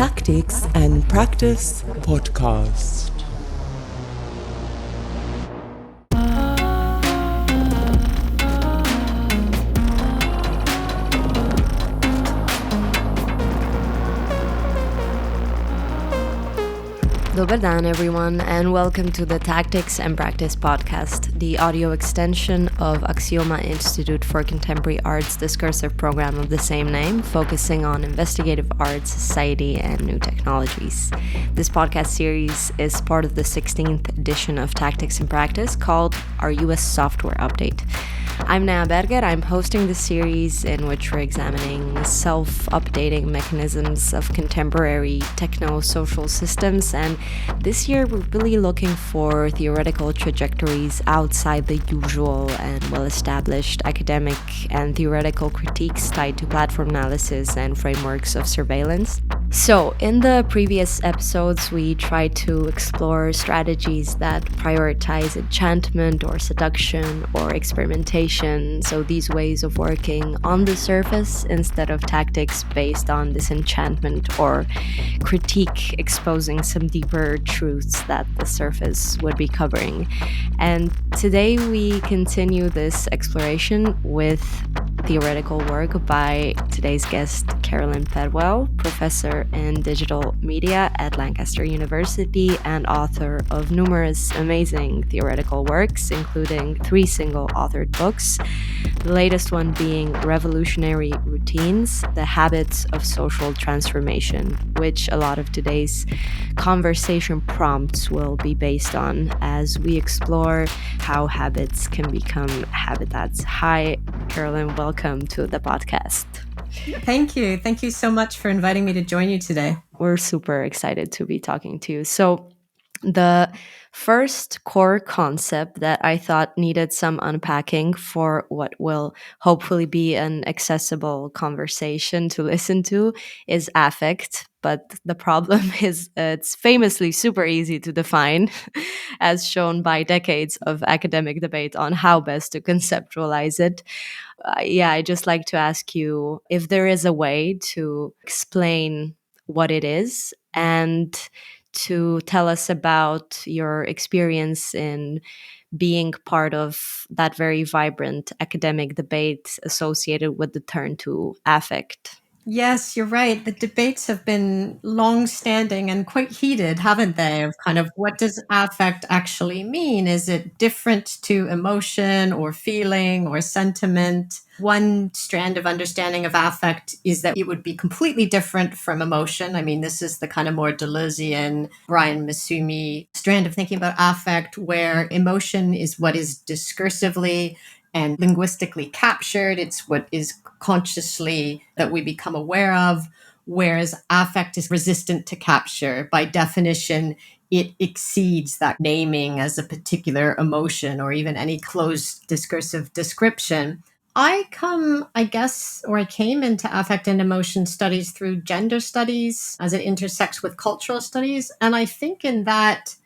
Tactics and Practice podcast. Dobar dan, everyone, and welcome to the Tactics and Practice podcast, the audio extension of Aksioma Institute for Contemporary Art's discursive program of the same name, focusing on investigative art, society, and new technologies. This podcast series is part of the 16th edition of Tactics and Practice called Our US Software Update. I'm Nea Berger. I'm hosting the series in which we're examining self-updating mechanisms of contemporary techno-social systems, and this year we're really looking for theoretical trajectories outside the usual and well-established academic and theoretical critiques tied to platform analysis and frameworks of surveillance. So, in the previous episodes, we tried to explore strategies that prioritize enchantment or seduction or experimentation. So, these ways of working on the surface instead of tactics based on disenchantment or critique exposing some deeper truths that the surface would be covering. And today we continue this exploration with theoretical work by today's guest, Carolyn Pedwell, professor in digital media at Lancaster University and author of numerous amazing theoretical works, including 3 single-authored books, the latest one being Revolutionary Routines, The Habits of Social Transformation, which a lot of today's conversation prompts will be based on as we explore how habits can become habitats. Hi, Carolyn, welcome to the podcast. Thank you. Thank you so much for inviting me to join you today. We're super excited to be talking to you. So, the first core concept that I thought needed some unpacking for what will hopefully be an accessible conversation to listen to is affect. But the problem is it's famously super easy to define, as shown by decades of academic debate on how best to conceptualize it. I'd just like to ask you if there is a way to explain what it is and to tell us about your experience in being part of that very vibrant academic debate associated with the turn to affect. Yes, you're right. The debates have been long-standing and quite heated, haven't they? Of kind of what does affect actually mean? Is it different to emotion or feeling or sentiment? One strand of understanding of affect is that it would be completely different from emotion. I mean, this is the kind of more Deleuzian, Brian Masumi strand of thinking about affect, where emotion is what is discursively and linguistically captured. It's what is consciously that we become aware of, whereas affect is resistant to capture. By definition, it exceeds that naming as a particular emotion or even any closed discursive description. I came into affect and emotion studies through gender studies as it intersects with cultural studies. And I think in that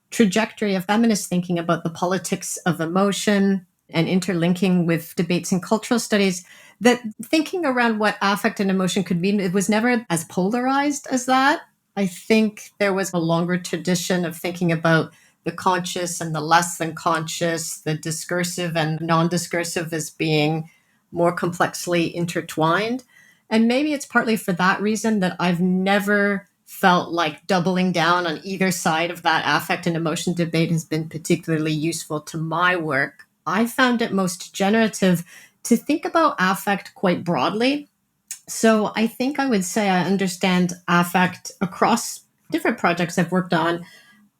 trajectory of feminist thinking about the politics of emotion and interlinking with debates in cultural studies, that thinking around what affect and emotion could mean, it was never as polarized as that. I think there was a longer tradition of thinking about the conscious and the less than conscious, the discursive and non-discursive as being more complexly intertwined. And maybe it's partly for that reason that I've never felt like doubling down on either side of that affect and emotion debate has been particularly useful to my work. I found it most generative to think about affect quite broadly. So I think I would say I understand affect across different projects I've worked on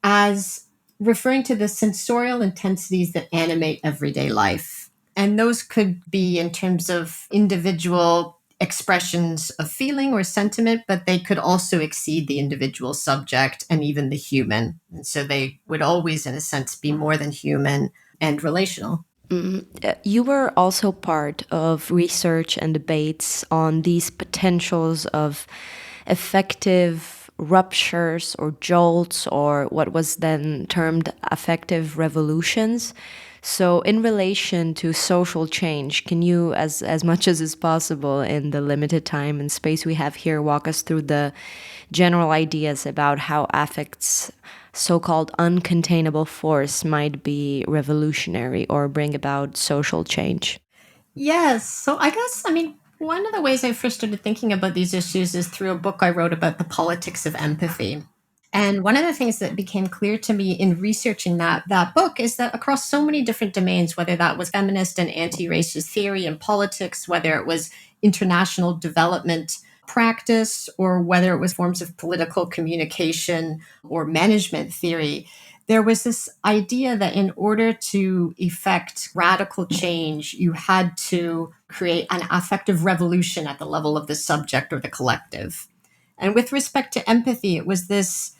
as referring to the sensorial intensities that animate everyday life. And those could be in terms of individual expressions of feeling or sentiment, but they could also exceed the individual subject and even the human. And so they would always, in a sense, be more than human and relational. You were also part of research and debates on these potentials of affective ruptures or jolts, or what was then termed affective revolutions. So in relation to social change, can you, as much as is possible in the limited time and space we have here, walk us through the general ideas about how affect's so-called uncontainable force might be revolutionary or bring about social change? Yes. So I guess, one of the ways I first started thinking about these issues is through a book I wrote about the politics of empathy. And one of the things that became clear to me in researching that book is that across so many different domains, whether that was feminist and anti-racist theory and politics, whether it was international development practice, or whether it was forms of political communication or management theory, there was this idea that in order to effect radical change, you had to create an affective revolution at the level of the subject or the collective. And with respect to empathy, it was this,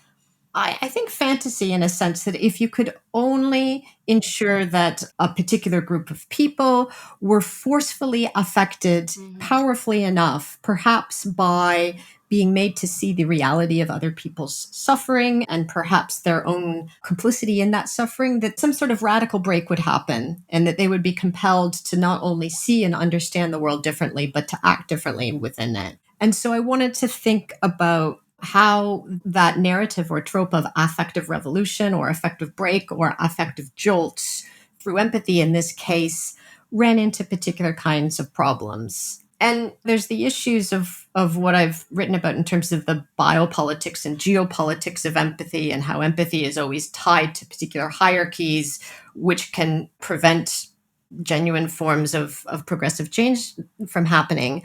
I think, fantasy in a sense that if you could only ensure that a particular group of people were forcefully affected powerfully enough, perhaps by being made to see the reality of other people's suffering and perhaps their own complicity in that suffering, that some sort of radical break would happen and that they would be compelled to not only see and understand the world differently, but to act differently within it. And so I wanted to think about how that narrative or trope of affective revolution or affective break or affective jolts through empathy in this case ran into particular kinds of problems. And there's the issues of what I've written about in terms of the biopolitics and geopolitics of empathy, and how empathy is always tied to particular hierarchies, which can prevent genuine forms of progressive change from happening.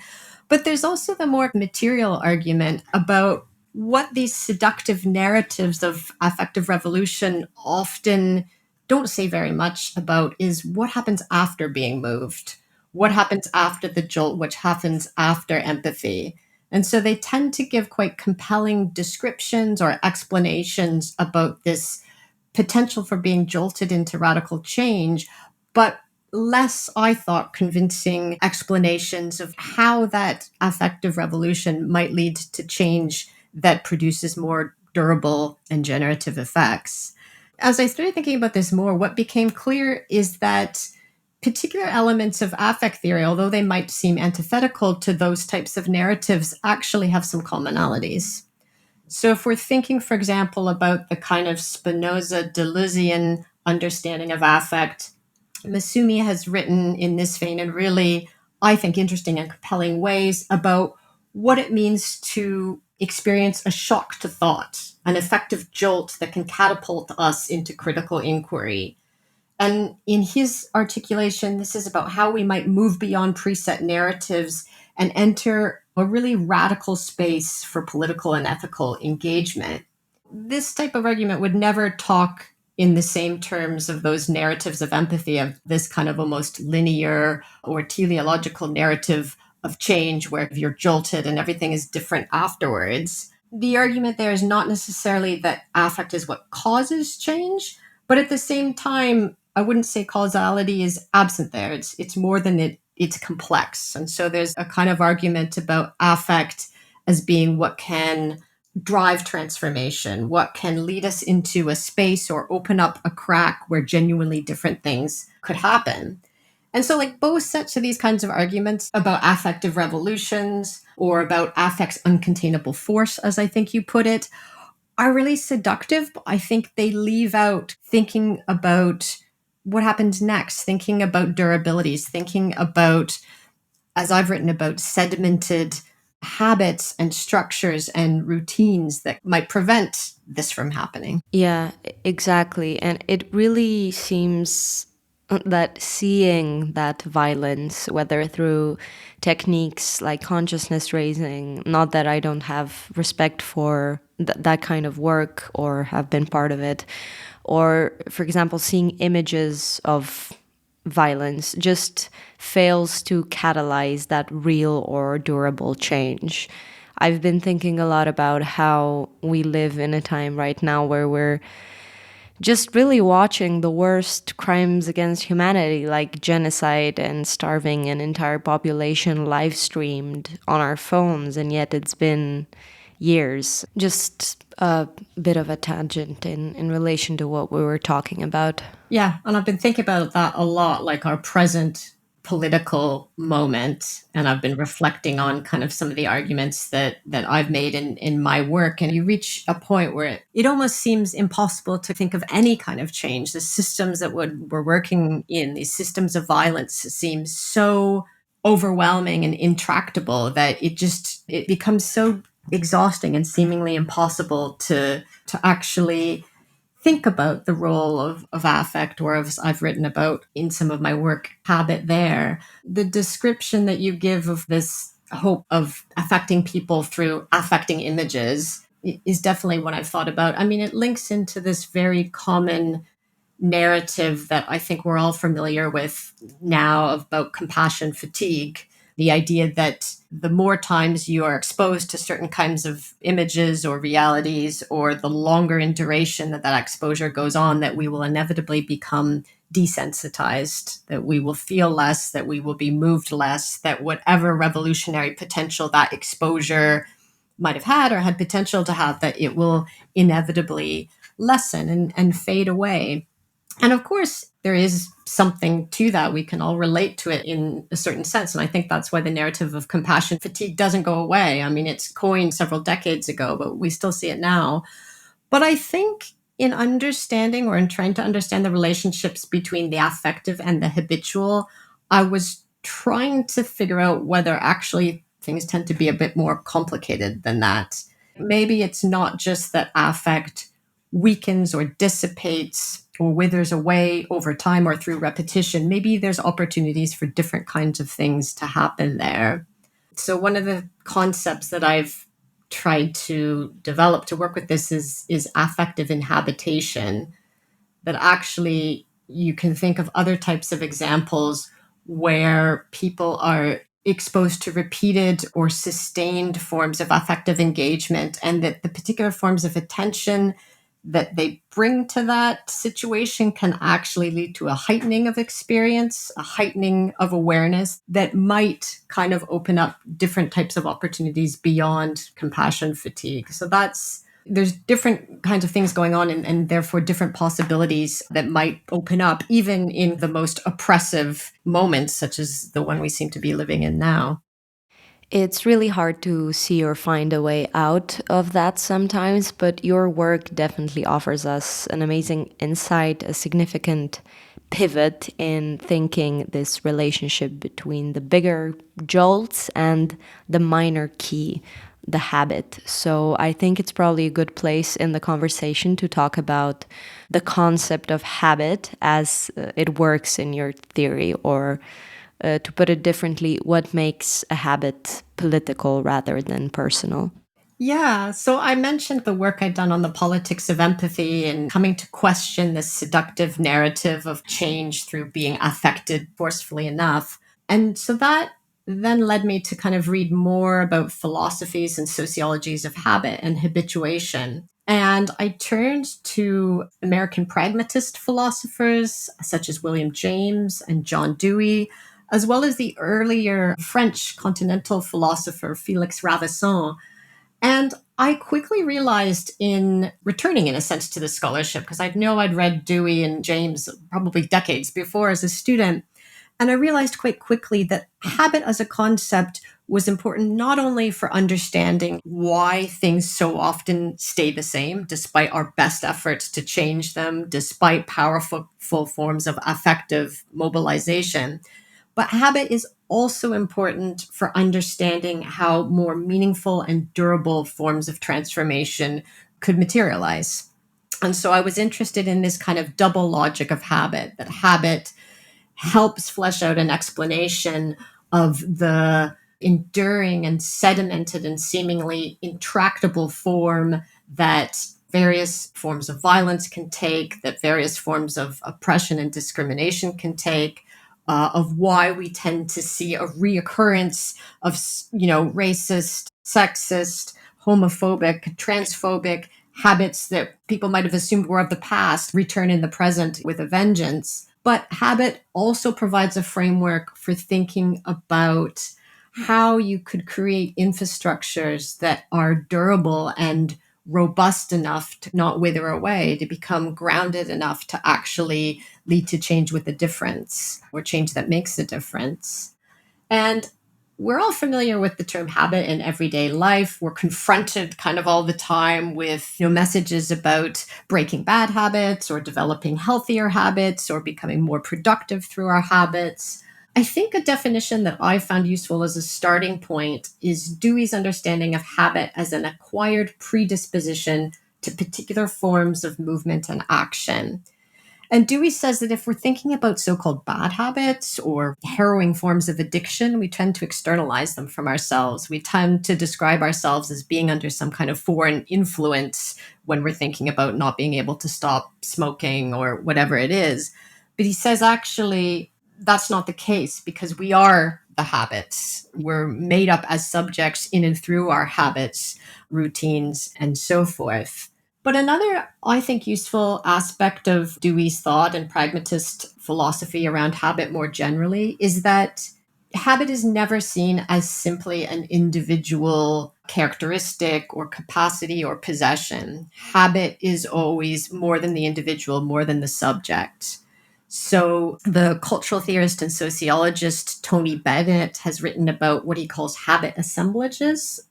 But there's also the more material argument about what these seductive narratives of affective revolution often don't say very much about is what happens after being moved, what happens after the jolt, which happens after empathy. And so they tend to give quite compelling descriptions or explanations about this potential for being jolted into radical change, but less, I thought, convincing explanations of how that affective revolution might lead to change that produces more durable and generative effects. As I started thinking about this more, what became clear is that particular elements of affect theory, although they might seem antithetical to those types of narratives, actually have some commonalities. So if we're thinking, for example, about the kind of Spinoza-Deleuzian understanding of affect, Masumi has written in this vein in really, I think, interesting and compelling ways about what it means to experience a shock to thought, an effective jolt that can catapult us into critical inquiry. And in his articulation, this is about how we might move beyond preset narratives and enter a really radical space for political and ethical engagement. This type of argument would never talk in the same terms of those narratives of empathy, of this kind of almost linear or teleological narrative of change where you're jolted and everything is different afterwards. The argument there is not necessarily that affect is what causes change, but at the same time, I wouldn't say causality is absent there. It's more than it's complex. And so there's a kind of argument about affect as being what can drive transformation, what can lead us into a space or open up a crack where genuinely different things could happen. And so, like, both sets of these kinds of arguments about affective revolutions or about affect's uncontainable force, as I think you put it, are really seductive. I think they leave out thinking about what happens next, thinking about durabilities, thinking about, as I've written about, sedimented habits and structures and routines that might prevent this from happening. Yeah, exactly. And it really seems that seeing that violence, whether through techniques like consciousness raising, not that I don't have respect for that kind of work or have been part of it, or, for example, seeing images of violence just fails to catalyze that real or durable change. I've been thinking a lot about how we live in a time right now where we're just really watching the worst crimes against humanity, like genocide and starving an entire population live streamed on our phones, and yet it's been years. Just a bit of a tangent in relation to what we were talking about. Yeah, and I've been thinking about that a lot, like our present political moment. And I've been reflecting on kind of some of the arguments that I've made in my work. And you reach a point where it almost seems impossible to think of any kind of change. The systems that we're working in, these systems of violence, seem so overwhelming and intractable that it becomes so exhausting and seemingly impossible to actually think about the role of affect, or as I've written about in some of my work, habit there. The description that you give of this hope of affecting people through affecting images is definitely what I've thought about. I mean, it links into this very common narrative that I think we're all familiar with now about compassion fatigue. The idea that the more times you are exposed to certain kinds of images or realities, or the longer in duration that exposure goes on, that we will inevitably become desensitized, that we will feel less, that we will be moved less, that whatever revolutionary potential that exposure might have had or had potential to have, that it will inevitably lessen and fade away. And of course, there is something to that. We can all relate to it in a certain sense. And I think that's why the narrative of compassion fatigue doesn't go away. I mean, it's coined several decades ago, but we still see it now. But I think in understanding, or in trying to understand, the relationships between the affective and the habitual, I was trying to figure out whether actually things tend to be a bit more complicated than that. Maybe it's not just that affect weakens or dissipates or withers away over time or through repetition. Maybe there's opportunities for different kinds of things to happen there. So one of the concepts that I've tried to develop to work with this is affective inhabitation. That actually you can think of other types of examples where people are exposed to repeated or sustained forms of affective engagement, and that the particular forms of attention that they bring to that situation can actually lead to a heightening of experience, a heightening of awareness that might kind of open up different types of opportunities beyond compassion fatigue. So there's different kinds of things going on, and therefore different possibilities that might open up even in the most oppressive moments, such as the one we seem to be living in now. It's really hard to see or find a way out of that sometimes, but your work definitely offers us an amazing insight, a significant pivot in thinking this relationship between the bigger jolts and the minor key, the habit. So I think it's probably a good place in the conversation to talk about the concept of habit as it works in your theory, or to put it differently, what makes a habit political rather than personal? Yeah. So I mentioned the work I'd done on the politics of empathy and coming to question this seductive narrative of change through being affected forcefully enough. And so that then led me to kind of read more about philosophies and sociologies of habit and habituation. And I turned to American pragmatist philosophers such as William James and John Dewey, as well as the earlier French continental philosopher Felix Ravissant. And I quickly realized, in returning, in a sense, to the scholarship, because I know I'd read Dewey and James probably decades before as a student, and I realized quite quickly that habit as a concept was important not only for understanding why things so often stay the same, despite our best efforts to change them, despite powerful forms of affective mobilization, but habit is also important for understanding how more meaningful and durable forms of transformation could materialize. And so I was interested in this kind of double logic of habit, that habit helps flesh out an explanation of the enduring and sedimented and seemingly intractable form that various forms of violence can take, that various forms of oppression and discrimination can take, of why we tend to see a reoccurrence of, racist, sexist, homophobic, transphobic habits that people might have assumed were of the past return in the present with a vengeance. But habit also provides a framework for thinking about how you could create infrastructures that are durable and robust enough to not wither away, to become grounded enough to actually lead to change with a difference or change that makes a difference. And we're all familiar with the term habit in everyday life. We're confronted kind of all the time with messages about breaking bad habits or developing healthier habits or becoming more productive through our habits. I think a definition that I found useful as a starting point is Dewey's understanding of habit as an acquired predisposition to particular forms of movement and action. And Dewey says that if we're thinking about so-called bad habits or harrowing forms of addiction, we tend to externalize them from ourselves. We tend to describe ourselves as being under some kind of foreign influence when we're thinking about not being able to stop smoking or whatever it is. But he says actually that's not the case because we are the habits. We're made up as subjects in and through our habits, routines, and so forth. But another, I think, useful aspect of Dewey's thought and pragmatist philosophy around habit more generally is that habit is never seen as simply an individual characteristic or capacity or possession. Habit is always more than the individual, more than the subject. So the cultural theorist and sociologist Tony Bennett has written about what he calls habit assemblages.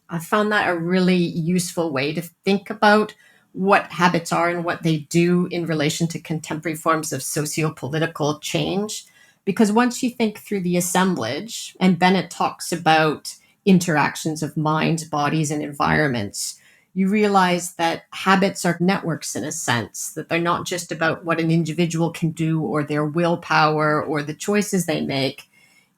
I found that a really useful way to think about what habits are and what they do in relation to contemporary forms of socio-political change. Because once you think through the assemblage, and Bennett talks about interactions of minds, bodies, and environments, you realize that habits are networks in a sense, that they're not just about what an individual can do or their willpower or the choices they make.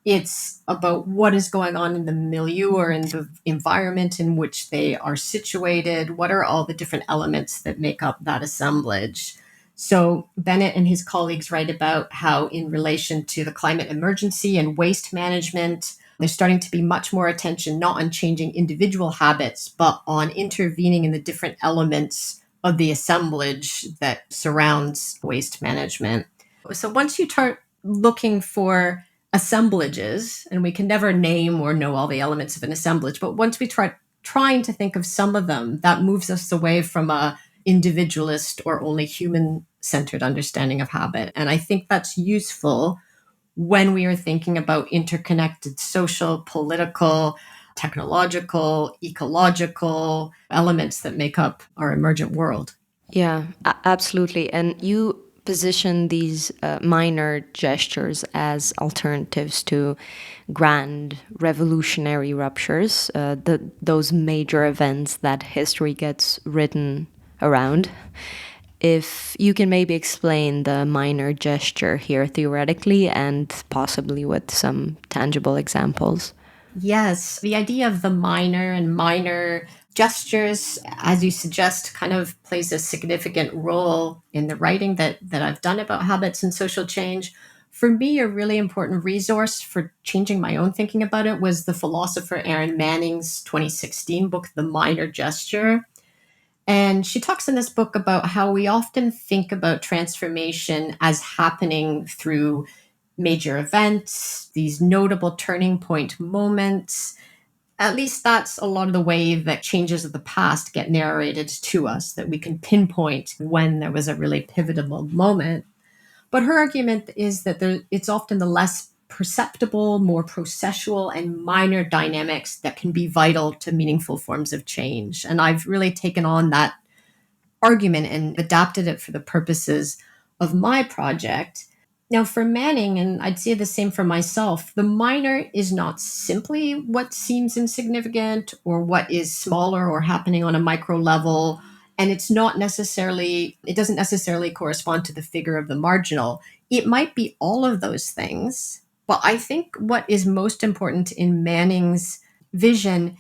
It's about what is going on in the milieu or in the environment in which they are situated. What are all the different elements that make up that assemblage? So Bennett and his colleagues write about how in relation to the climate emergency and waste management, there's starting to be much more attention not on changing individual habits, but on intervening in the different elements of the assemblage that surrounds waste management. So once you start looking for assemblages, and we can never name or know all the elements of an assemblage, but once we try trying to think of some of them, that moves us away from a individualist or only human-centered understanding of habit. And I think that's useful when we are thinking about interconnected social, political, technological, ecological elements that make up our emergent world. Yeah, absolutely. And you position these minor gestures as alternatives to grand revolutionary ruptures, those major events that history gets written around. If you can maybe explain the minor gesture here theoretically and possibly with some tangible examples. Yes, the idea of the minor and minor gestures, as you suggest, kind of plays a significant role in the writing that I've done about habits and social change. For me, a really important resource for changing my own thinking about it was the philosopher Erin Manning's 2016 book, The Minor Gesture. And she talks in this book about how we often think about transformation as happening through major events, these notable turning point moments. At least that's a lot of the way that changes of the past get narrated to us, that we can pinpoint when there was a really pivotal moment. But her argument is that it's often the less perceptible, more processual, and minor dynamics that can be vital to meaningful forms of change. And I've really taken on that argument and adapted it for the purposes of my project. Now, for Manning, and I'd say the same for myself, the minor is not simply what seems insignificant or what is smaller or happening on a micro level. And it doesn't necessarily correspond to the figure of the marginal. It might be all of those things. But I think what is most important in Manning's vision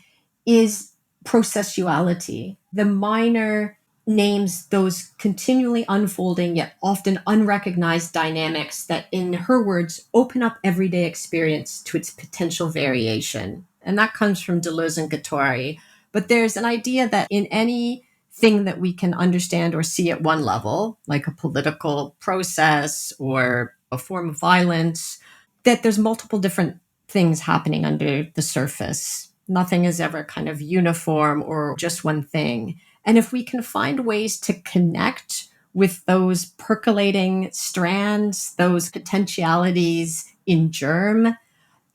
is processuality. The minor names those continually unfolding yet often unrecognized dynamics that, in her words, open up everyday experience to its potential variation. And that comes from Deleuze and Guattari. But there's an idea that in anything that we can understand or see at one level, like a political process or a form of violence, that there's multiple different things happening under the surface. Nothing is ever kind of uniform or just one thing. And if we can find ways to connect with those percolating strands, those potentialities in germ,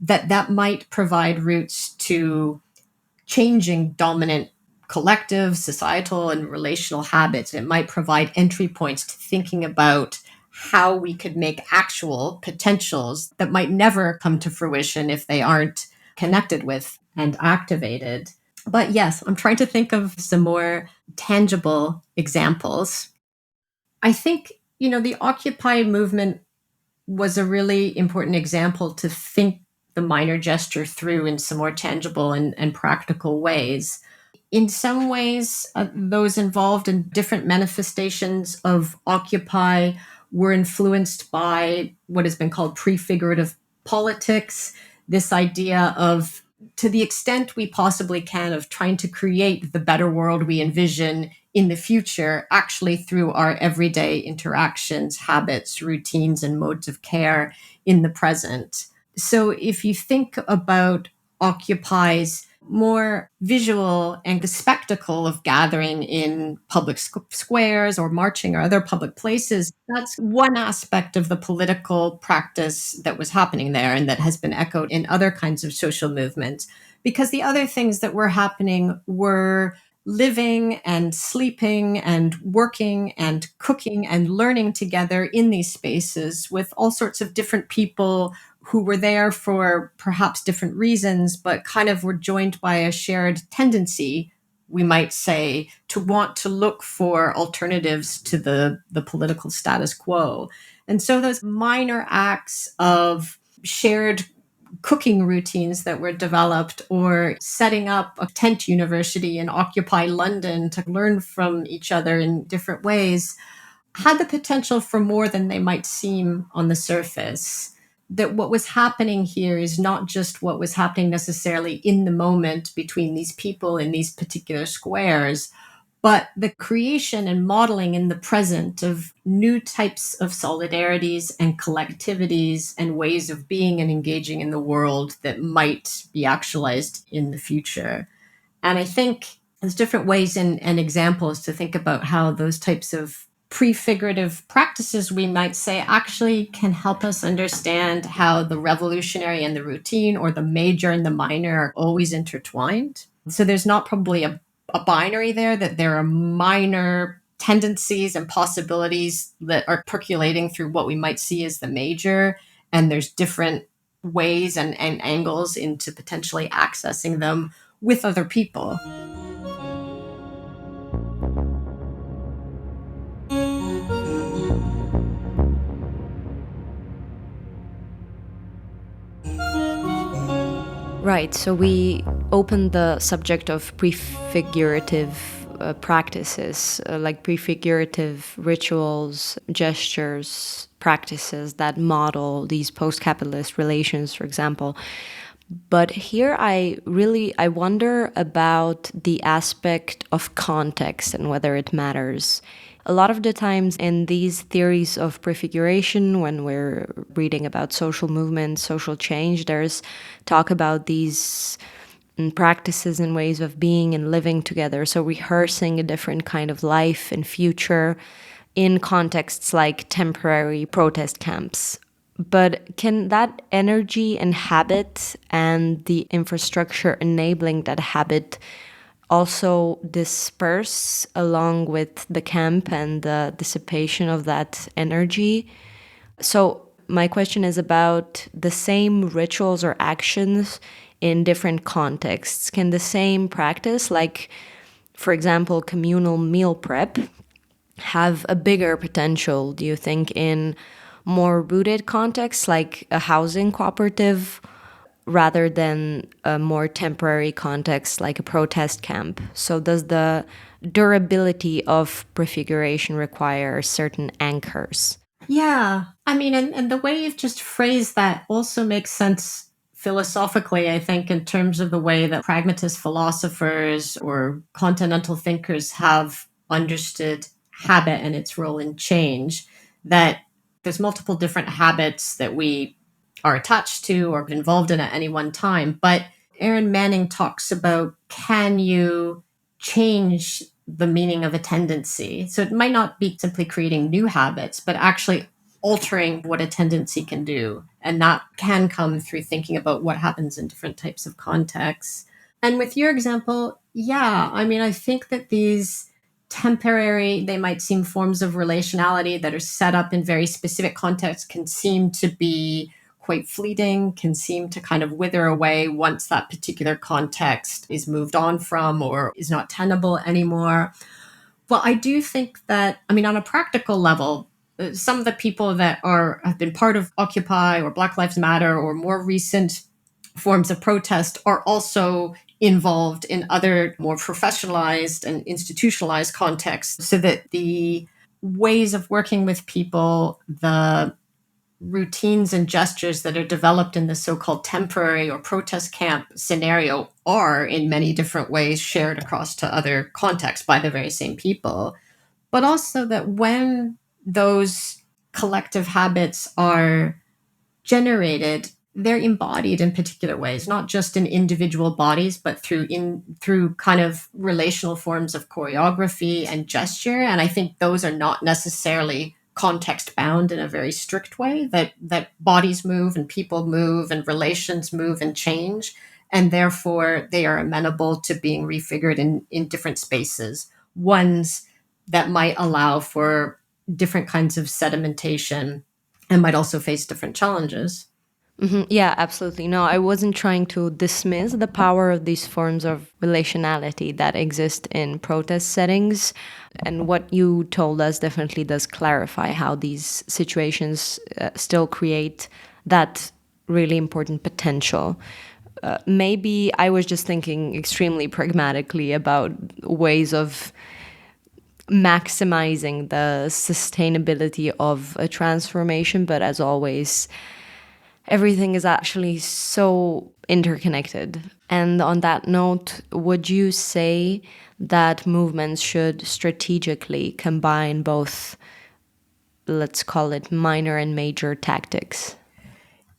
that might provide roots to changing dominant collective, societal, and relational habits. It might provide entry points to thinking about how we could make actual potentials that might never come to fruition if they aren't connected with and activated. But yes, I'm trying to think of some more tangible examples. I think, the Occupy movement was a really important example to think the minor gesture through in some more tangible and practical ways. In some ways, those involved in different manifestations of Occupy were influenced by what has been called prefigurative politics, this idea of, to the extent we possibly can, of trying to create the better world we envision in the future, actually through our everyday interactions, habits, routines, and modes of care in the present. So if you think about Occupy's more visual and the spectacle of gathering in public squares or marching or other public places, that's one aspect of the political practice that was happening there and that has been echoed in other kinds of social movements. Because the other things that were happening were living and sleeping and working and cooking and learning together in these spaces with all sorts of different people who were there for perhaps different reasons, but kind of were joined by a shared tendency, we might say, to want to look for alternatives to the political status quo. And so those minor acts of shared cooking routines that were developed, or setting up a tent university in Occupy London to learn from each other in different ways, had the potential for more than they might seem on the surface. That what was happening here is not just what was happening necessarily in the moment between these people in these particular squares, but the creation and modeling in the present of new types of solidarities and collectivities and ways of being and engaging in the world that might be actualized in the future. And I think there's different ways and examples to think about how those types of prefigurative practices, we might say, actually can help us understand how the revolutionary and the routine, or the major and the minor, are always intertwined. So there's not probably a binary there, that there are minor tendencies and possibilities that are percolating through what we might see as the major, and there's different ways and angles into potentially accessing them with other people. Right, so we opened the subject of prefigurative practices, like prefigurative rituals, gestures, practices that model these post-capitalist relations, for example. But here I wonder about the aspect of context and whether it matters. A lot of the times in these theories of prefiguration, when we're reading about social movements, social change, there's talk about these practices and ways of being and living together. So rehearsing a different kind of life and future in contexts like temporary protest camps. But can that energy and habit and the infrastructure enabling that habit also disperse along with the camp and the dissipation of that energy? So my question is about the same rituals or actions in different contexts. Can the same practice, like, for example, communal meal prep, have a bigger potential, do you think, in more rooted contexts like a housing cooperative, rather than a more temporary context like a protest camp? So does the durability of prefiguration require certain anchors? Yeah. I mean, and the way you've just phrased that also makes sense philosophically, I think, in terms of the way that pragmatist philosophers or continental thinkers have understood habit and its role in change. That there's multiple different habits that we are attached to or involved in at any one time. But Aaron Manning talks about, can you change the meaning of a tendency. So it might not be simply creating new habits, but actually altering what a tendency can do. And that can come through thinking about what happens in different types of contexts. And with your example, yeah, I mean, I think that these temporary, they might seem forms of relationality that are set up in very specific contexts, can seem to be quite fleeting, can seem to kind of wither away once that particular context is moved on from or is not tenable anymore. Well, I do think that, I mean, on a practical level, some of the people that have been part of Occupy or Black Lives Matter or more recent forms of protest are also involved in other more professionalized and institutionalized contexts, so that the ways of working with people, the routines and gestures that are developed in the so-called temporary or protest camp scenario are in many different ways shared across to other contexts by the very same people. But also that when those collective habits are generated, they're embodied in particular ways, not just in individual bodies, but through kind of relational forms of choreography and gesture. And I think those are not necessarily context bound in a very strict way, that bodies move and people move and relations move and change. And therefore they are amenable to being refigured in different spaces. Ones that might allow for different kinds of sedimentation and might also face different challenges. Yeah, absolutely. No, I wasn't trying to dismiss the power of these forms of relationality that exist in protest settings. And what you told us definitely does clarify how these situations still create that really important potential. Maybe I was just thinking extremely pragmatically about ways of maximizing the sustainability of a transformation, but as always, everything is actually so interconnected. And on that note, would you say that movements should strategically combine both, let's call it minor and major tactics?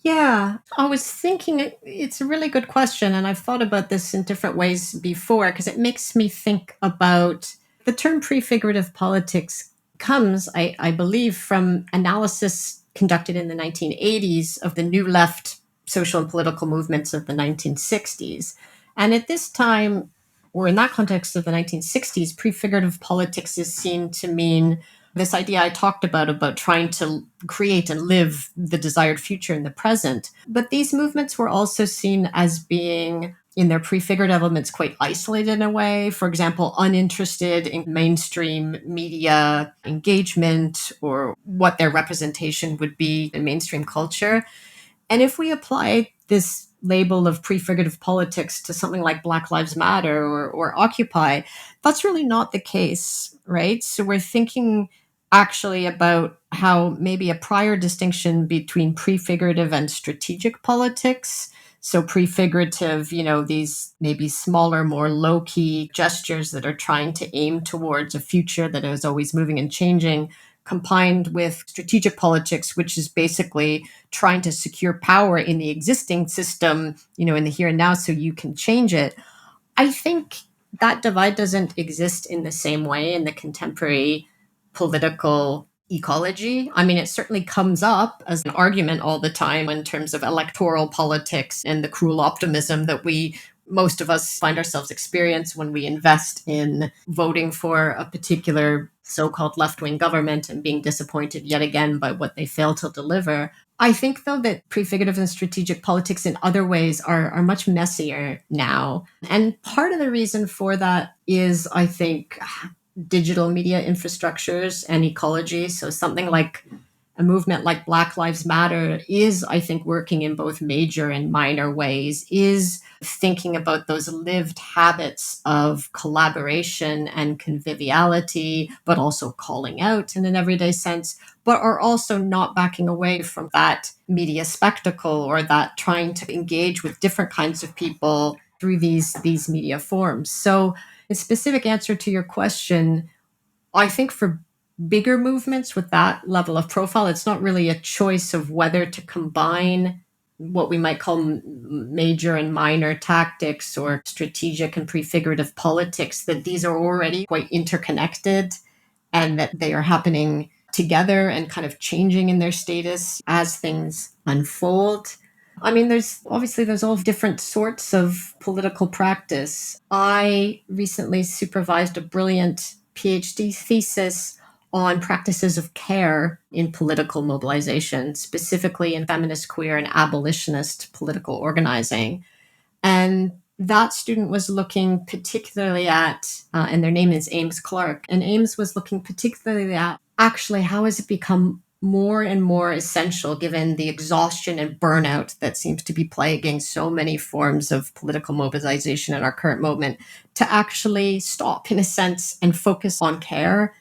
Yeah, I was thinking it's a really good question. And I've thought about this in different ways before because it makes me think about the term prefigurative politics comes, I believe, from analysis conducted in the 1980s of the New Left social and political movements of the 1960s. And at this time, or in that context of the 1960s, prefigurative politics is seen to mean this idea I talked about trying to create and live the desired future in the present. But these movements were also seen as being, in their prefigured elements, quite isolated in a way. For example, uninterested in mainstream media engagement or what their representation would be in mainstream culture. And if we apply this label of prefigurative politics to something like Black Lives Matter or Occupy, that's really not the case, right? So we're thinking actually about how maybe a prior distinction between prefigurative and strategic politics. So prefigurative, these maybe smaller, more low-key gestures that are trying to aim towards a future that is always moving and changing, combined with strategic politics, which is basically trying to secure power in the existing system, in the here and now so you can change it. I think that divide doesn't exist in the same way in the contemporary political ecology. I mean, it certainly comes up as an argument all the time in terms of electoral politics and the cruel optimism that most of us find ourselves experience when we invest in voting for a particular so-called left-wing government and being disappointed yet again by what they fail to deliver. I think, though, that prefigurative and strategic politics in other ways are much messier now. And part of the reason for that is, I think, digital media infrastructures and ecology. So something like a movement like Black Lives Matter is, I think, working in both major and minor ways, is thinking about those lived habits of collaboration and conviviality, but also calling out in an everyday sense, but are also not backing away from that media spectacle or that trying to engage with different kinds of people through these media forms. So, in specific answer to your question, I think for bigger movements with that level of profile, it's not really a choice of whether to combine what we might call major and minor tactics or strategic and prefigurative politics, that these are already quite interconnected and that they are happening together and kind of changing in their status as things unfold. I mean, there's all different sorts of political practice. I recently supervised a brilliant PhD thesis on practices of care in political mobilization, specifically in feminist, queer, and abolitionist political organizing. And that student was looking particularly at, and their name is Ames Clark, and Ames was looking particularly at actually how has it become more and more essential, given the exhaustion and burnout that seems to be plaguing so many forms of political mobilization in our current moment, to actually stop, in a sense, and focus on care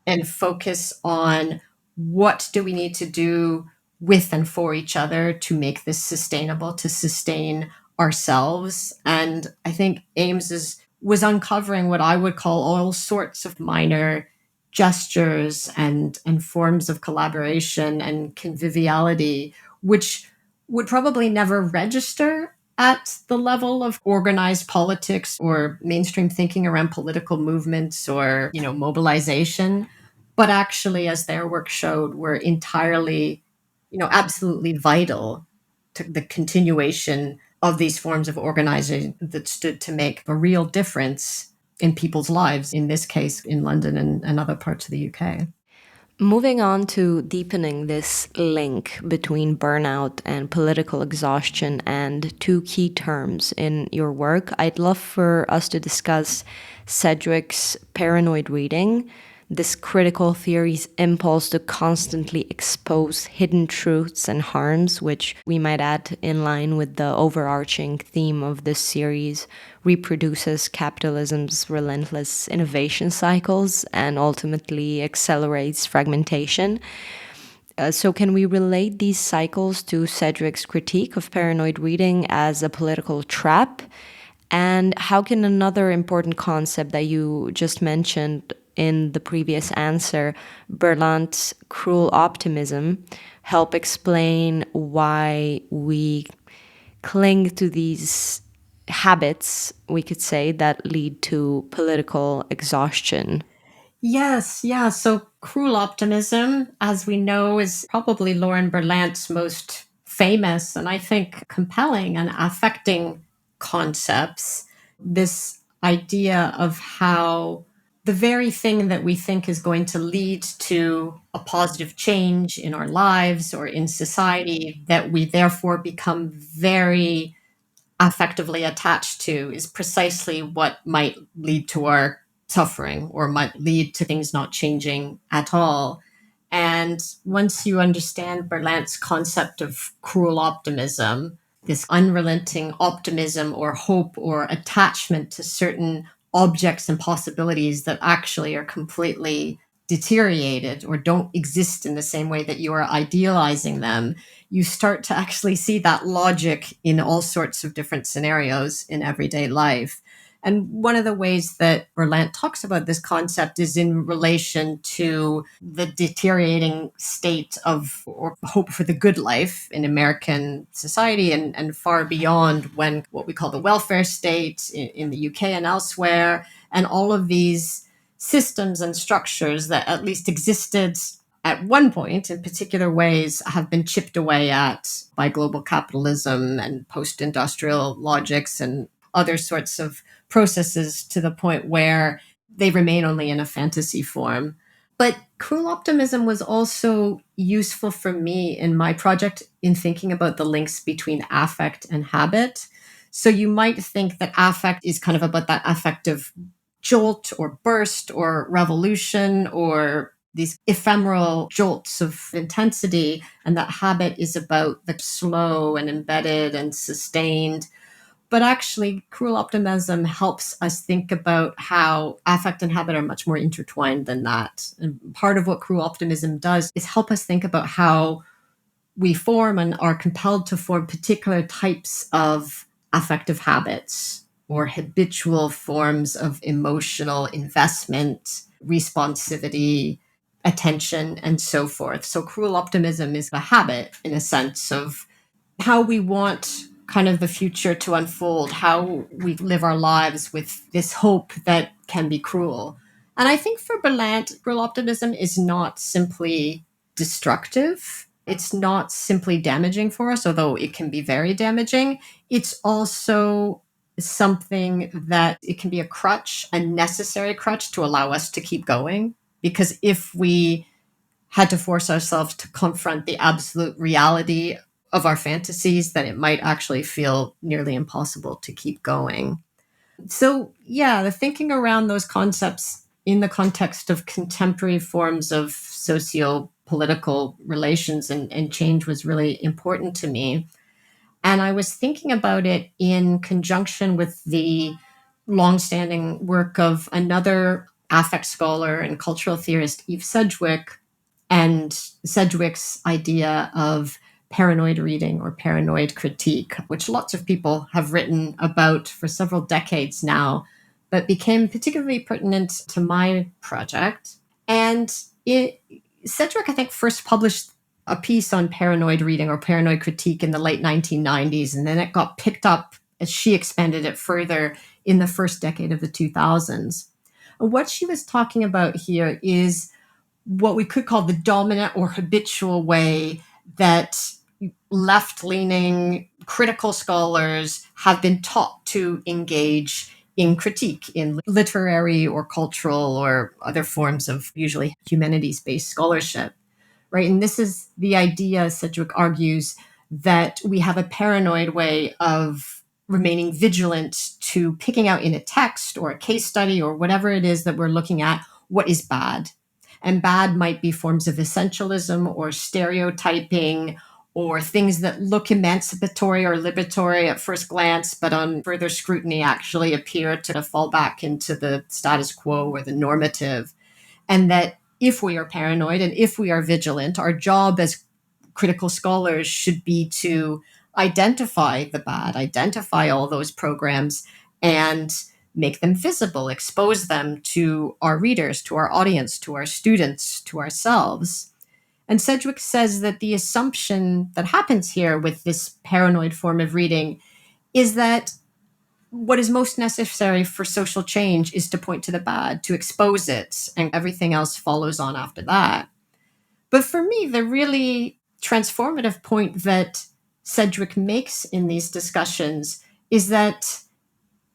and focus on what do we need to do with and for each other to make this sustainable, to sustain ourselves. And I think was uncovering what I would call all sorts of minor gestures and forms of collaboration and conviviality, which would probably never register at the level of organized politics or mainstream thinking around political movements or, mobilization, but actually, as their work showed, were entirely, absolutely vital to the continuation of these forms of organizing that stood to make a real difference in people's lives, in this case, in London and other parts of the UK. Moving on to deepening this link between burnout and political exhaustion and two key terms in your work, I'd love for us to discuss Sedgewick's paranoid reading, this critical theory's impulse to constantly expose hidden truths and harms, which we might add in line with the overarching theme of this series, reproduces capitalism's relentless innovation cycles and ultimately accelerates fragmentation. So can we relate these cycles to Sedgwick's critique of paranoid reading as a political trap? And how can another important concept that you just mentioned in the previous answer, Berlant's cruel optimism, help explain why we cling to these habits, we could say, that lead to political exhaustion? Yes, yeah. So cruel optimism, as we know, is probably Lauren Berlant's most famous and I think compelling and affecting concepts. This idea of how the very thing that we think is going to lead to a positive change in our lives or in society, that we therefore become very affectively attached to, is precisely what might lead to our suffering or might lead to things not changing at all. And once you understand Berlant's concept of cruel optimism, this unrelenting optimism or hope or attachment to certain objects and possibilities that actually are completely deteriorated or don't exist in the same way that you are idealizing them, you start to actually see that logic in all sorts of different scenarios in everyday life. And one of the ways that Berlant talks about this concept is in relation to the deteriorating state of or hope for the good life in American society and far beyond, when what we call the welfare state in the UK and elsewhere, and all of these systems and structures that at least existed at one point in particular ways have been chipped away at by global capitalism and post-industrial logics and other sorts of processes, to the point where they remain only in a fantasy form. But cruel optimism was also useful for me in my project in thinking about the links between affect and habit. So you might think that affect is kind of about that affective jolt or burst or revolution or these ephemeral jolts of intensity, and that habit is about the slow and embedded and sustained. But actually, cruel optimism helps us think about how affect and habit are much more intertwined than that. And part of what cruel optimism does is help us think about how we form and are compelled to form particular types of affective habits or habitual forms of emotional investment, responsivity, attention, and so forth. So cruel optimism is a habit, in a sense, of how we want kind of the future to unfold, how we live our lives with this hope that can be cruel. And I think for Berlant, cruel optimism is not simply destructive. It's not simply damaging for us, although it can be very damaging. It's also something that it can be a crutch, a necessary crutch to allow us to keep going. Because if we had to force ourselves to confront the absolute reality of our fantasies, then it might actually feel nearly impossible to keep going. So, yeah, the thinking around those concepts in the context of contemporary forms of socio political relations and change was really important to me. And I was thinking about it in conjunction with the longstanding work of another affect scholar and cultural theorist, Eve Sedgwick, and Sedgwick's idea of paranoid reading or paranoid critique, which lots of people have written about for several decades now, but became particularly pertinent to my project. And Sedgwick, I think, first published a piece on paranoid reading or paranoid critique in the late 1990s, and then it got picked up as she expanded it further in the first decade of the 2000s. And what she was talking about here is what we could call the dominant or habitual way that left-leaning critical scholars have been taught to engage in critique in literary or cultural or other forms of usually humanities-based scholarship, right? And this is the idea, Sedgwick argues, that we have a paranoid way of remaining vigilant to picking out in a text or a case study or whatever it is that we're looking at what is bad. And bad might be forms of essentialism or stereotyping or things that look emancipatory or liberatory at first glance, but on further scrutiny actually appear to fall back into the status quo or the normative. And that if we are paranoid and if we are vigilant, our job as critical scholars should be to identify the bad, identify all those programs, and make them visible, expose them to our readers, to our audience, to our students, to ourselves. And Sedgwick says that the assumption that happens here with this paranoid form of reading is that what is most necessary for social change is to point to the bad, to expose it, and everything else follows on after that. But for me, the really transformative point that Sedgwick makes in these discussions is that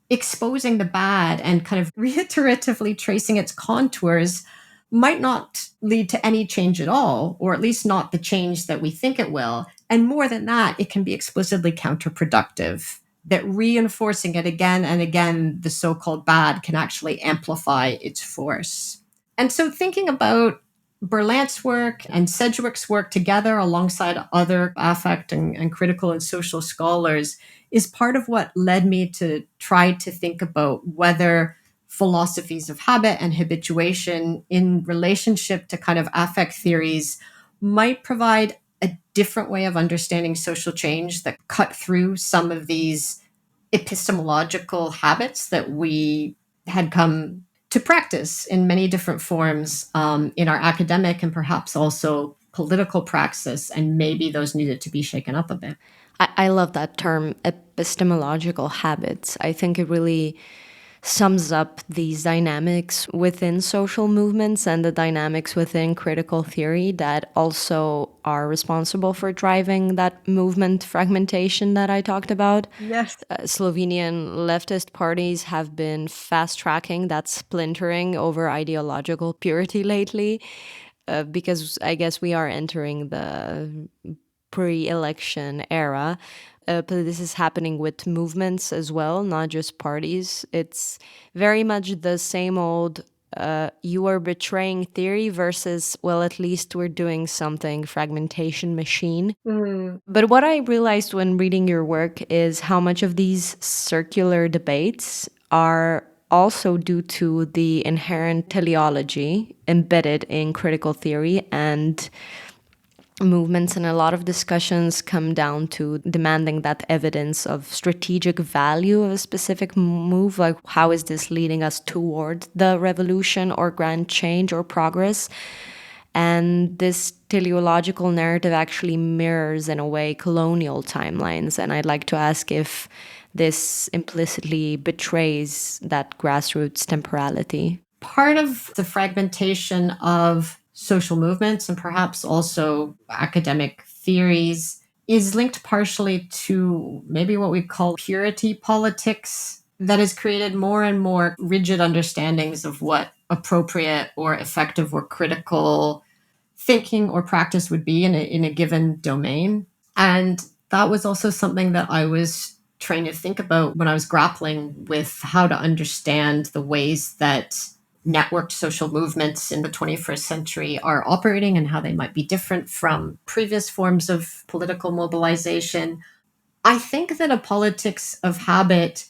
exposing the bad and kind of reiteratively tracing its contours might not lead to any change at all, or at least not the change that we think it will. And more than that, it can be explicitly counterproductive, that reinforcing it again and again, the so-called bad, can actually amplify its force. And so thinking about Berlant's work and Sedgwick's work together alongside other affect and critical and social scholars is part of what led me to try to think about whether philosophies of habit and habituation in relationship to kind of affect theories might provide a different way of understanding social change that cut through some of these epistemological habits that we had come to practice in many different forms in our academic and perhaps also political praxis, and maybe those needed to be shaken up a bit. I love that term, epistemological habits. I think it really sums up these dynamics within social movements and the dynamics within critical theory that also are responsible for driving that movement fragmentation that I talked about. Yes. Slovenian leftist parties have been fast-tracking that splintering over ideological purity lately, because I guess we are entering the pre-election era. But this is happening with movements as well, not just parties. It's very much the same old you are betraying theory versus, well, at least we're doing something, fragmentation machine. But what I realized when reading your work is how much of these circular debates are also due to the inherent teleology embedded in critical theory and movements, and a lot of discussions come down to demanding that evidence of strategic value of a specific move, like how is this leading us toward the revolution or grand change or progress. And this teleological narrative actually mirrors, in a way, colonial timelines. And I'd like to ask if this implicitly betrays that grassroots temporality. Part of the fragmentation of social movements and perhaps also academic theories is linked partially to maybe what we call purity politics that has created more and more rigid understandings of what appropriate or effective or critical thinking or practice would be in a given domain. And that was also something that I was trying to think about when I was grappling with how to understand the ways that networked social movements in the 21st century are operating and how they might be different from previous forms of political mobilization. I think that a politics of habit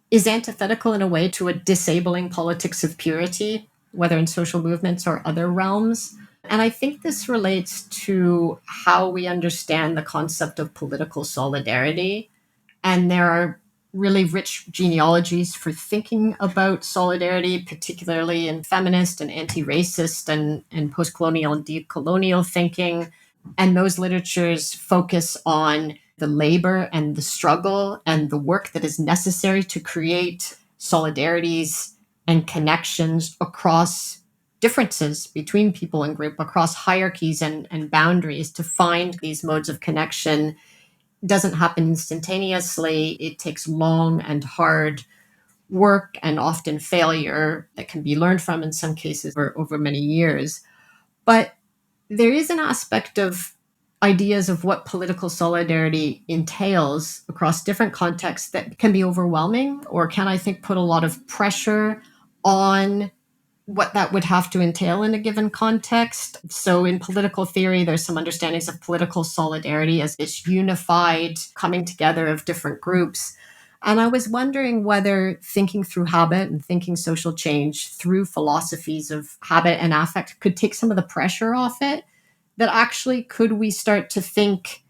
is antithetical in a way to a disabling politics of purity, whether in social movements or other realms. And I think this relates to how we understand the concept of political solidarity. And there are really rich genealogies for thinking about solidarity, particularly in feminist and anti-racist and post-colonial and decolonial thinking. And those literatures focus on the labor and the struggle and the work that is necessary to create solidarities and connections across differences between people and group, across hierarchies and boundaries, to find these modes of connection. It doesn't happen instantaneously. It takes long and hard work and often failure that can be learned from in some cases over many years. But there is an aspect of ideas of what political solidarity entails across different contexts that can be overwhelming, or can, I think, put a lot of pressure on what that would have to entail in a given context. So in political theory, there's some understandings of political solidarity as this unified coming together of different groups. And I was wondering whether thinking through habit and thinking social change through philosophies of habit and affect could take some of the pressure off it. That actually, could we start to think,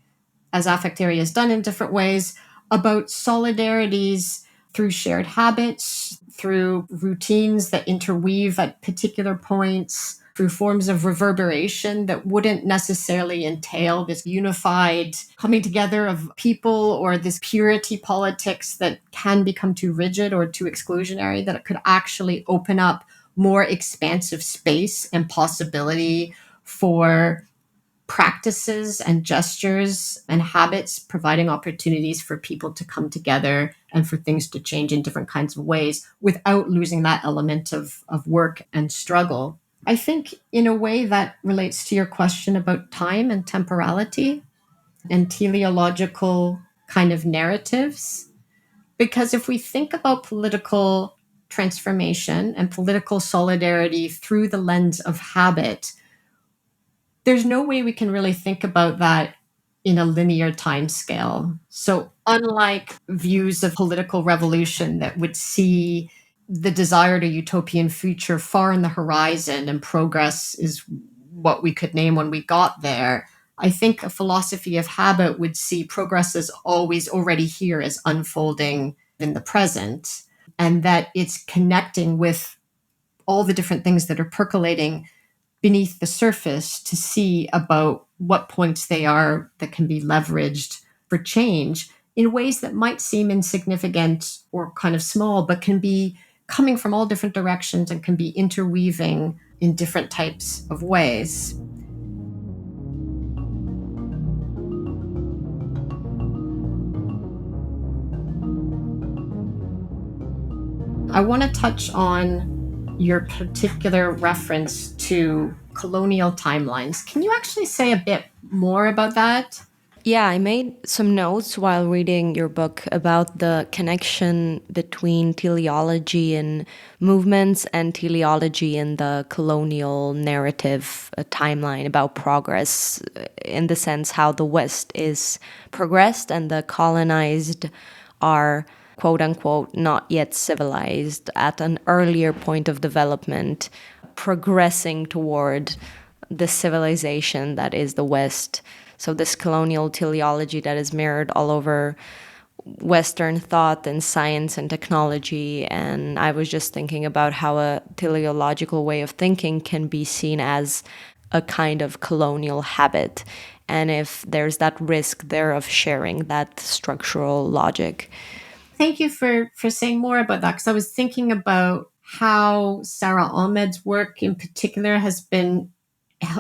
as affect theory has done in different ways, about solidarities through shared habits, through routines that interweave at particular points, through forms of reverberation that wouldn't necessarily entail this unified coming together of people, or this purity politics that can become too rigid or too exclusionary, that it could actually open up more expansive space and possibility for practices and gestures and habits, providing opportunities for people to come together and for things to change in different kinds of ways without losing that element of work and struggle. I think in a way that relates to your question about time and temporality and teleological kind of narratives. Because if we think about political transformation and political solidarity through the lens of habit, there's no way we can really think about that in a linear time scale. So unlike views of political revolution that would see the desired or utopian future far in the horizon and progress is what we could name when we got there, I think a philosophy of habit would see progress as always already here, as unfolding in the present, and that it's connecting with all the different things that are percolating beneath the surface to see about what points they are that can be leveraged for change in ways that might seem insignificant or kind of small, but can be coming from all different directions and can be interweaving in different types of ways. I want to touch on your particular reference to colonial timelines. Can you actually say a bit more about that? Yeah, I made some notes while reading your book about the connection between teleology in movements and teleology in the colonial narrative timeline about progress, in the sense how the West is progressed and the colonized are, quote unquote, not yet civilized at an earlier point of development, progressing toward the civilization that is the West. So this colonial teleology that is mirrored all over Western thought and science and technology. And I was just thinking about how a teleological way of thinking can be seen as a kind of colonial habit, and if there's that risk there of sharing that structural logic. Thank you for saying more about that, because I was thinking about how Sarah Ahmed's work in particular has been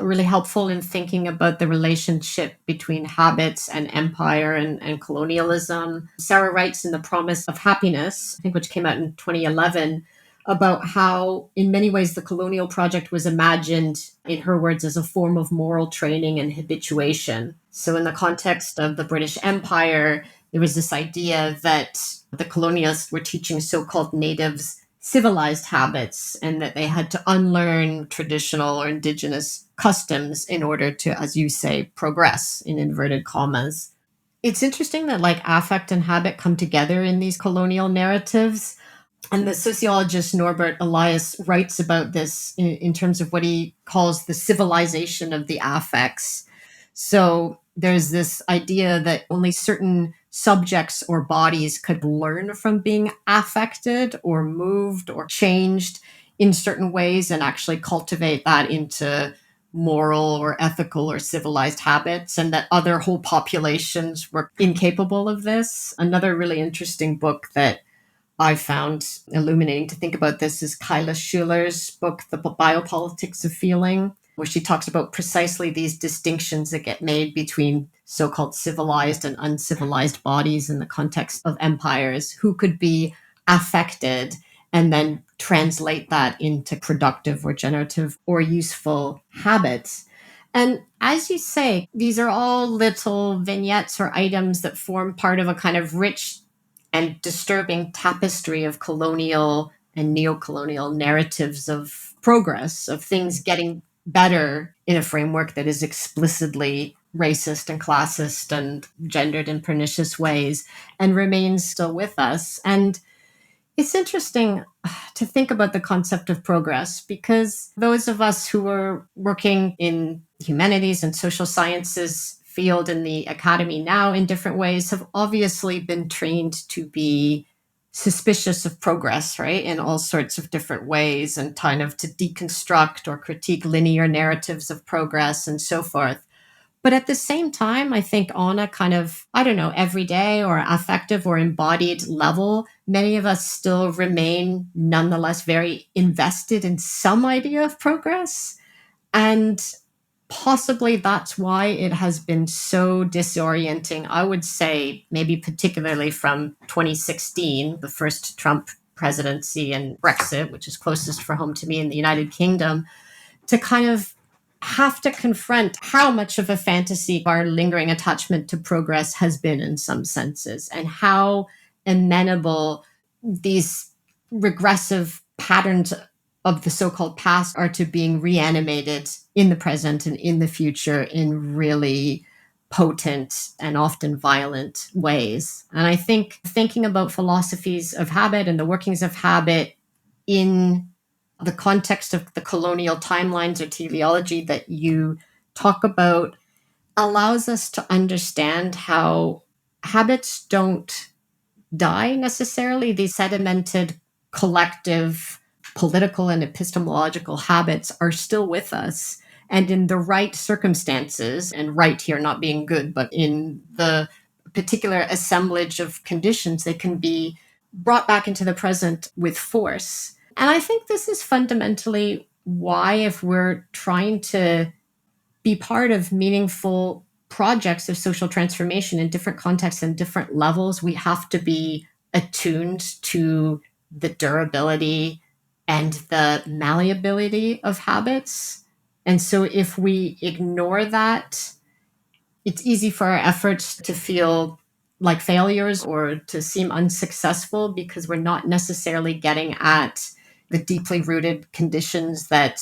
really helpful in thinking about the relationship between habits and empire and colonialism. Sarah writes in The Promise of Happiness, I think, which came out in 2011, about how, in many ways, the colonial project was imagined, in her words, as a form of moral training and habituation. So, in the context of the British Empire, there was this idea that the colonialists were teaching so-called natives civilized habits, and that they had to unlearn traditional or indigenous customs in order to, as you say, progress, in inverted commas. It's interesting that like affect and habit come together in these colonial narratives. And the sociologist Norbert Elias writes about this in terms of what he calls the civilization of the affects. So there's this idea that only certain subjects or bodies could learn from being affected or moved or changed in certain ways and actually cultivate that into moral or ethical or civilized habits, and that other whole populations were incapable of this. Another really interesting book that I found illuminating to think about this is Kyla Schuller's book, The Biopolitics of Feeling, where she talks about precisely these distinctions that get made between so-called civilized and uncivilized bodies in the context of empires, who could be affected and then translate that into productive or generative or useful habits. And as you say, these are all little vignettes or items that form part of a kind of rich and disturbing tapestry of colonial and neocolonial narratives of progress, of things getting better in a framework that is explicitly racist and classist and gendered in pernicious ways, and remains still with us. And it's interesting to think about the concept of progress, because those of us who are working in humanities and social sciences field in the academy now in different ways have obviously been trained to be suspicious of progress, right, in all sorts of different ways, and kind of to deconstruct or critique linear narratives of progress and so forth. But at the same time, I think on a kind of, I don't know, everyday or affective or embodied level, many of us still remain nonetheless very invested in some idea of progress. And possibly that's why it has been so disorienting, I would say, maybe particularly from 2016, the first Trump presidency, and Brexit, which is closest for home to me in the United Kingdom, to kind of have to confront how much of a fantasy our lingering attachment to progress has been in some senses, and how amenable these regressive patterns of the so-called past are to being reanimated in the present and in the future in really potent and often violent ways. And I think thinking about philosophies of habit and the workings of habit in the context of the colonial timelines or teleology that you talk about allows us to understand how habits don't die necessarily. These sedimented collective political and epistemological habits are still with us. And in the right circumstances, and right here not being good, but in the particular assemblage of conditions, they can be brought back into the present with force. And I think this is fundamentally why, if we're trying to be part of meaningful projects of social transformation in different contexts and different levels, we have to be attuned to the durability and the malleability of habits. And so if we ignore that, it's easy for our efforts to feel like failures or to seem unsuccessful, because we're not necessarily getting at the deeply rooted conditions that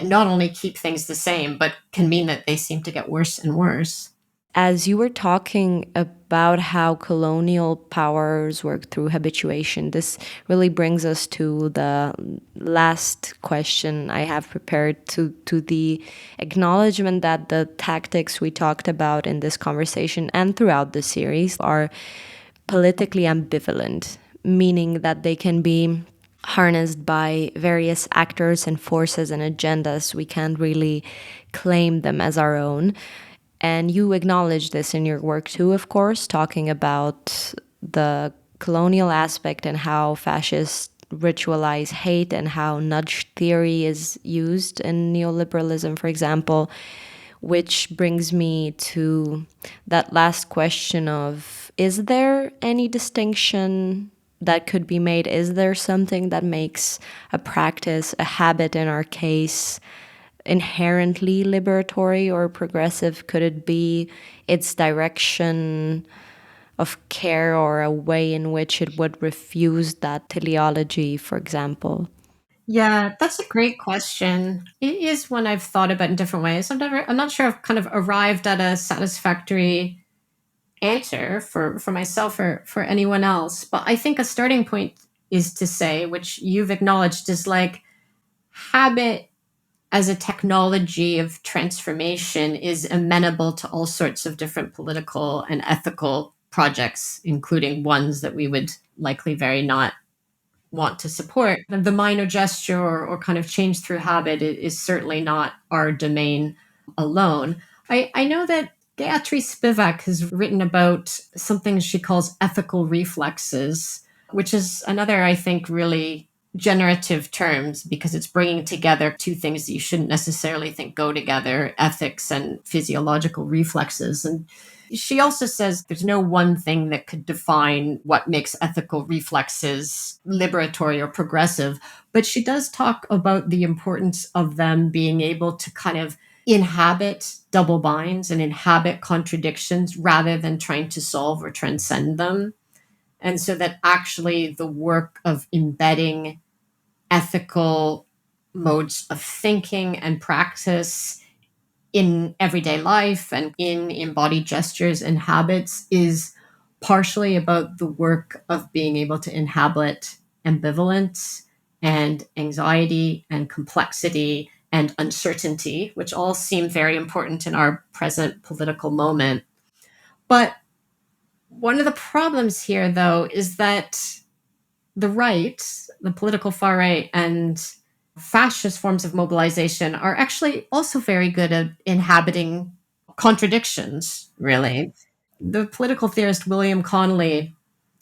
not only keep things the same, but can mean that they seem to get worse and worse. As you were talking about how colonial powers work through habituation, this really brings us to the last question I have prepared, to the acknowledgement that the tactics we talked about in this conversation and throughout the series are politically ambivalent, meaning that they can be harnessed by various actors and forces and agendas. We can't really claim them as our own. And you acknowledge this in your work too, of course, talking about the colonial aspect and how fascists ritualize hate and how nudge theory is used in neoliberalism, for example, which brings me to that last question of, is there any distinction that could be made? Is there something that makes a practice, a habit in our case, inherently liberatory or progressive? Could it be its direction of care or a way in which it would refuse that teleology, for example? Yeah, that's a great question. It is one I've thought about in different ways. I'm not sure I've kind of arrived at a satisfactory answer for myself or for anyone else. But I think a starting point is to say, which you've acknowledged, is like habit as a technology of transformation is amenable to all sorts of different political and ethical projects, including ones that we would likely very not want to support. The minor gesture or kind of change through habit is certainly not our domain alone. I know that Beatrice Spivak has written about something she calls ethical reflexes, which is another, I think, really generative terms because it's bringing together two things that you shouldn't necessarily think go together, ethics and physiological reflexes. And she also says there's no one thing that could define what makes ethical reflexes liberatory or progressive, but she does talk about the importance of them being able to kind of inhabit double binds and inhabit contradictions rather than trying to solve or transcend them. And so that actually the work of embedding ethical modes of thinking and practice in everyday life and in embodied gestures and habits is partially about the work of being able to inhabit ambivalence and anxiety and complexity and uncertainty, which all seem very important in our present political moment. But one of the problems here, though, is that the right, the political far right, and fascist forms of mobilization are actually also very good at inhabiting contradictions, really. The political theorist William Connolly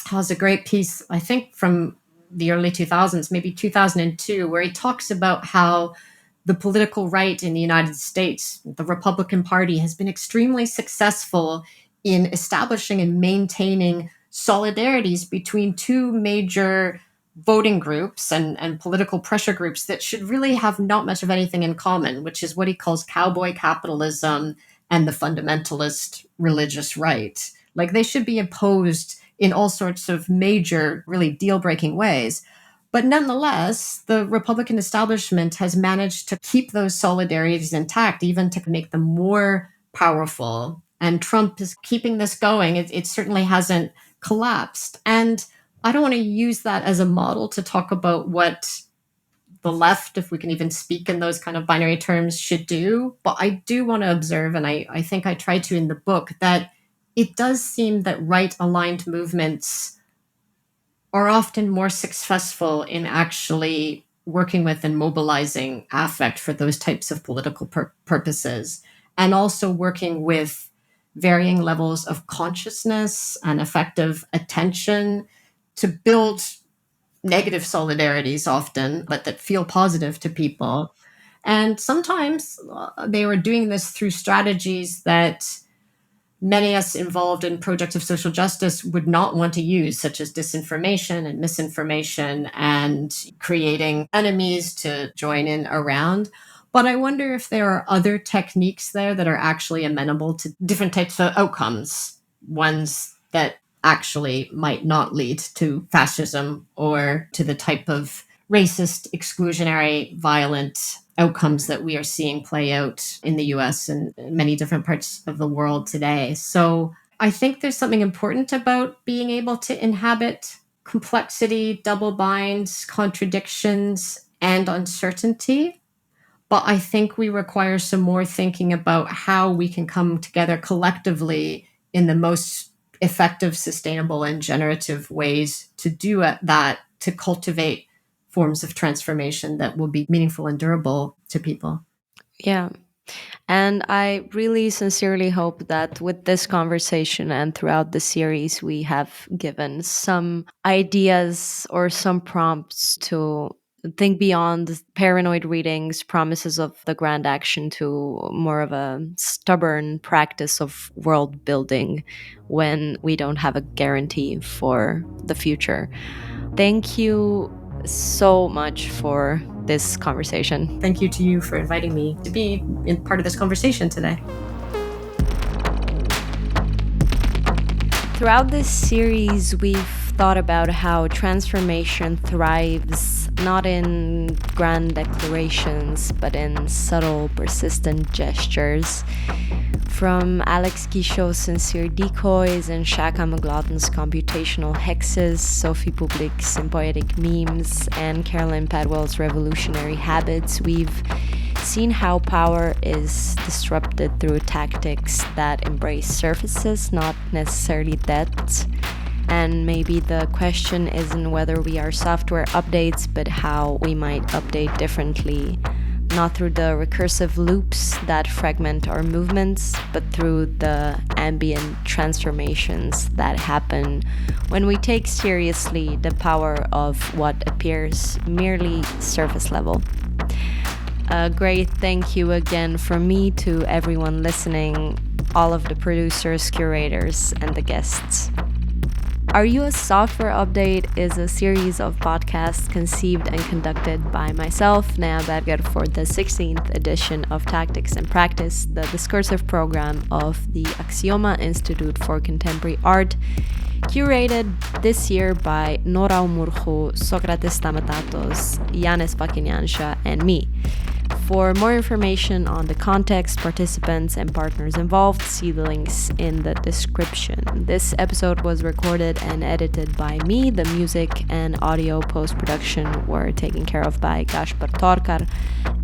has a great piece, I think, from the early 2000s, maybe 2002, where he talks about how the political right in the United States, the Republican Party, has been extremely successful in establishing and maintaining solidarities between two major voting groups and political pressure groups that should really have not much of anything in common, which is what he calls cowboy capitalism and the fundamentalist religious right. Like they should be opposed in all sorts of major, really deal breaking ways. But nonetheless, the Republican establishment has managed to keep those solidarities intact, even to make them more powerful. And Trump is keeping this going. It certainly hasn't collapsed. And I don't want to use that as a model to talk about what the left, if we can even speak in those kind of binary terms, should do. But I do want to observe, and I think I tried to in the book, that it does seem that right aligned movements are often more successful in actually working with and mobilizing affect for those types of political purposes, and also working with varying levels of consciousness and effective attention to build negative solidarities often, but that feel positive to people. And sometimes they were doing this through strategies that many of us involved in projects of social justice would not want to use, such as disinformation and misinformation and creating enemies to join in around. But I wonder if there are other techniques there that are actually amenable to different types of outcomes, ones that actually might not lead to fascism or to the type of racist, exclusionary, violent outcomes that we are seeing play out in the US and many different parts of the world today. So I think there's something important about being able to inhabit complexity, double binds, contradictions, and uncertainty. But I think we require some more thinking about how we can come together collectively in the most effective, sustainable, and generative ways to do that, to cultivate forms of transformation that will be meaningful and durable to people. Yeah. And I really sincerely hope that with this conversation and throughout the series, we have given some ideas or some prompts to think beyond paranoid readings, promises of the grand action, to more of a stubborn practice of world building when we don't have a guarantee for the future. Thank you so much for this conversation. Thank you to you for inviting me to be in part of this conversation today. Throughout this series, we've thought about how transformation thrives not in grand declarations, but in subtle, persistent gestures. From Alex Guichot's sincere decoys and Shaka McLaughlin's computational hexes, Sophie Public's symbiotic memes, and Carolyn Pedwell's revolutionary habits, we've seen how power is disrupted through tactics that embrace surfaces, not necessarily depth. And maybe the question isn't whether we are software updates, but how we might update differently. Not through the recursive loops that fragment our movements, but through the ambient transformations that happen when we take seriously the power of what appears merely surface level. A great thank you again from me to everyone listening, all of the producers, curators, and the guests. Are You a Software Update is a series of podcasts conceived and conducted by myself, Nea Berger, for the 16th edition of Tactics and Practice, the discursive program of the Aksioma Institute for Contemporary Art, curated this year by Nora Umurhu, Socrates Stamatatos, Yanis Pakinyansha, and me. For more information on the context, participants, and partners involved, see the links in the description. This episode was recorded and edited by me. The music and audio post-production were taken care of by Gaspar Torkar,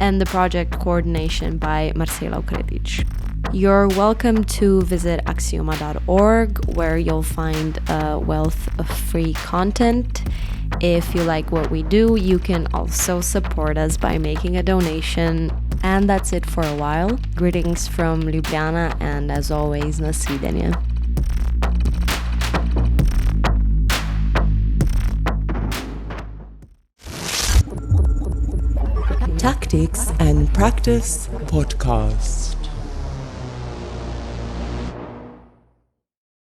and the project coordination by Marcela Ukretic. You're welcome to visit aksioma.org, where you'll find a wealth of free content. If you like what we do, you can also support us by making a donation. And that's it for a while. Greetings from Ljubljana, and as always, na svidenje. Tactics and Practice Podcast.